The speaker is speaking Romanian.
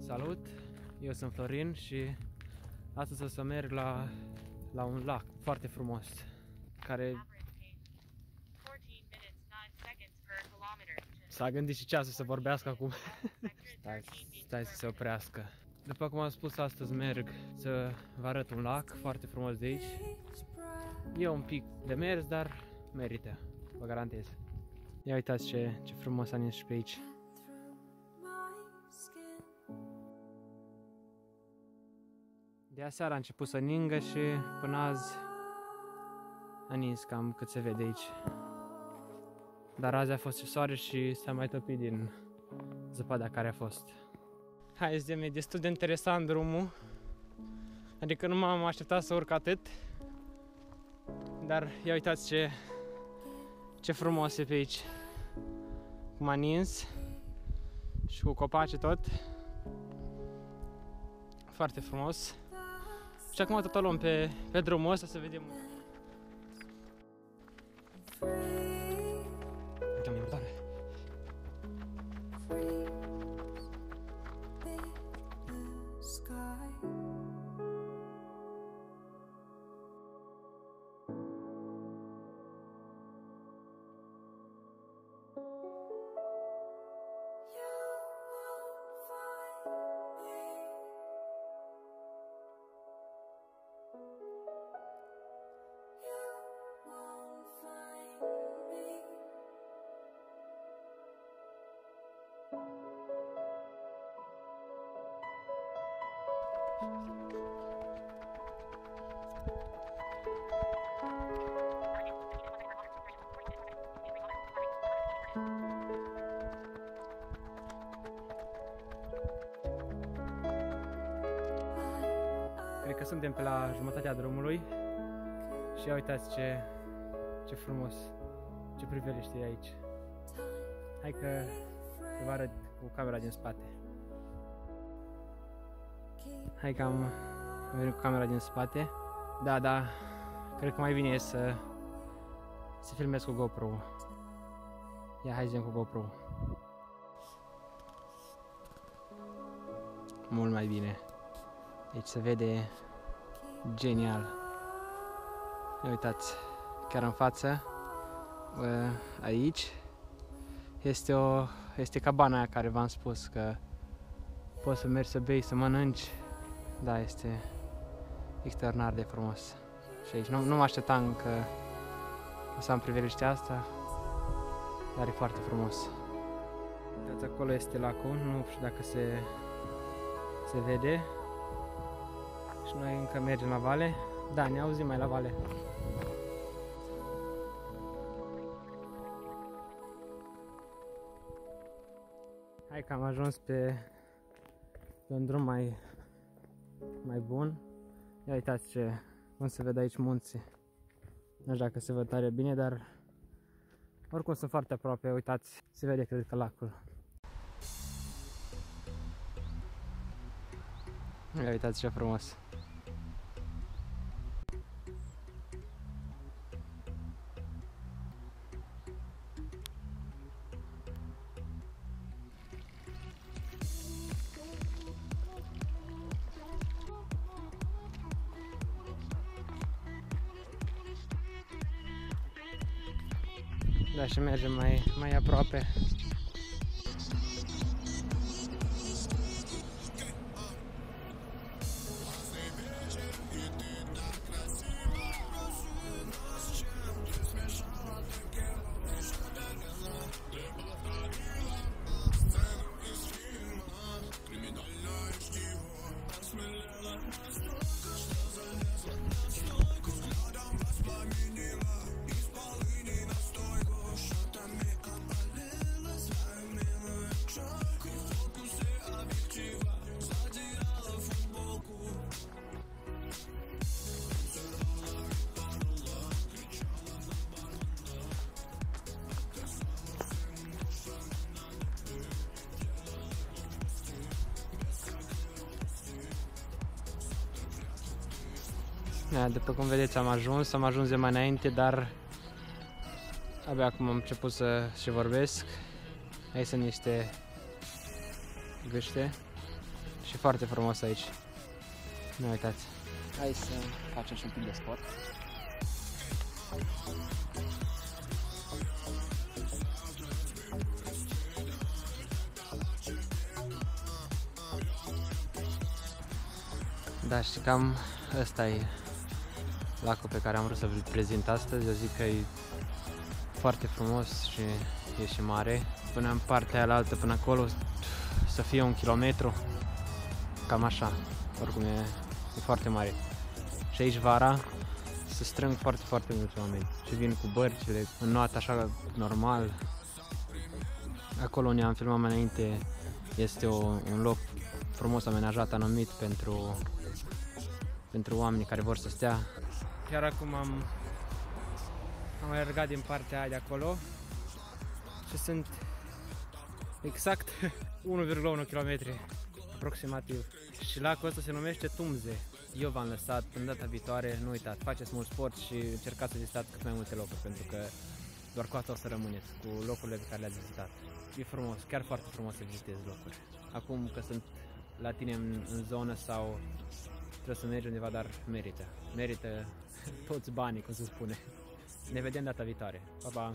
Salut! Eu sunt Florin și astăzi o să merg la un lac foarte frumos care s-a gândit și ceasul să vorbească acum. Stai să se oprească. După cum am spus, astăzi merg să vă arăt un lac foarte frumos de aici. E un pic de mers, dar merită, vă garantez. Ia uitați ce frumos a nins și pe aici. De aseară a început să ningă și până azi a nins cam cât se vede aici. Dar azi a fost și soare și s-a mai topit din zăpada care a fost. Hai zi, e destul de interesant drumul. Adică nu m-am așteptat să urc atât. Dar ia uitați ce frumos e pe aici. Cum a nins și cu copaci tot. Foarte frumos. Și acum tot o luăm pe drumul ăsta să vedem. Cred că suntem pe la jumătatea drumului și ia uitați ce frumos, ce priveliște e aici. Hai că vă arăt cu camera din spate. Hai că am venit cu camera din spate. Da, cred că mai bine e să filmez cu GoPro. Ia, hai zi cu GoPro. Mult mai bine. Deci se vede genial. Ia uitați, chiar în față, aici, este cabana aia care v-am spus că poți să mergi să bei, să mănânci. Da, este extraordinar de frumos. Și aici nu mă așteptam că o să am priveliștea asta, dar e foarte frumos. Uitați, acolo este lacul, nu știu dacă se vede. Și noi încă mergem la vale. Da, ne auzim mai la vale. Hai că am ajuns pe un drum mai bun. Ia uitați cum se vede aici munții. Nu știu dacă se văd tare bine, dar oricum sunt foarte aproape. Uitați, se vede cred că lacul. Ia uitați ce frumos. Da, și mergem mai aproape. Da, după cum vedeți am ajuns de mai înainte, dar abia acum am început să vorbesc. Aici sunt niște gâște. și foarte frumos aici. Nu uitați. Hai să facem și un pic de sport. Da, și cam ăsta e lacul pe care am vrut să vi-l prezint astăzi. Eu zic că e foarte frumos și e și mare. Până în partea aia până acolo, să fie 1 kilometru, cam așa. Oricum e foarte mare. Și aici vara se strâng foarte mulți oameni și vin cu bărcile, în noapte așa normal. Acolo unde am filmat mai înainte este un loc frumos amenajat, anumit pentru oamenii care vor să stea. Chiar acum am alergat din partea aia de acolo și sunt exact 1,1 km aproximativ. Și lacul ăsta se numește Tumze. Eu v-am lăsat, până data viitoare, nu uitați, faceți mult sport și încercați să vizitați cât mai multe locuri, pentru că doar cu asta o să rămâneți, cu locurile pe care le-ați vizitat. E frumos, chiar foarte frumos să vizitezi locuri. Acum că sunt la tine în zonă sau trebuie să mergi undeva, dar merită toți banii, cum se spune. Ne vedem data viitoare. Pa, pa!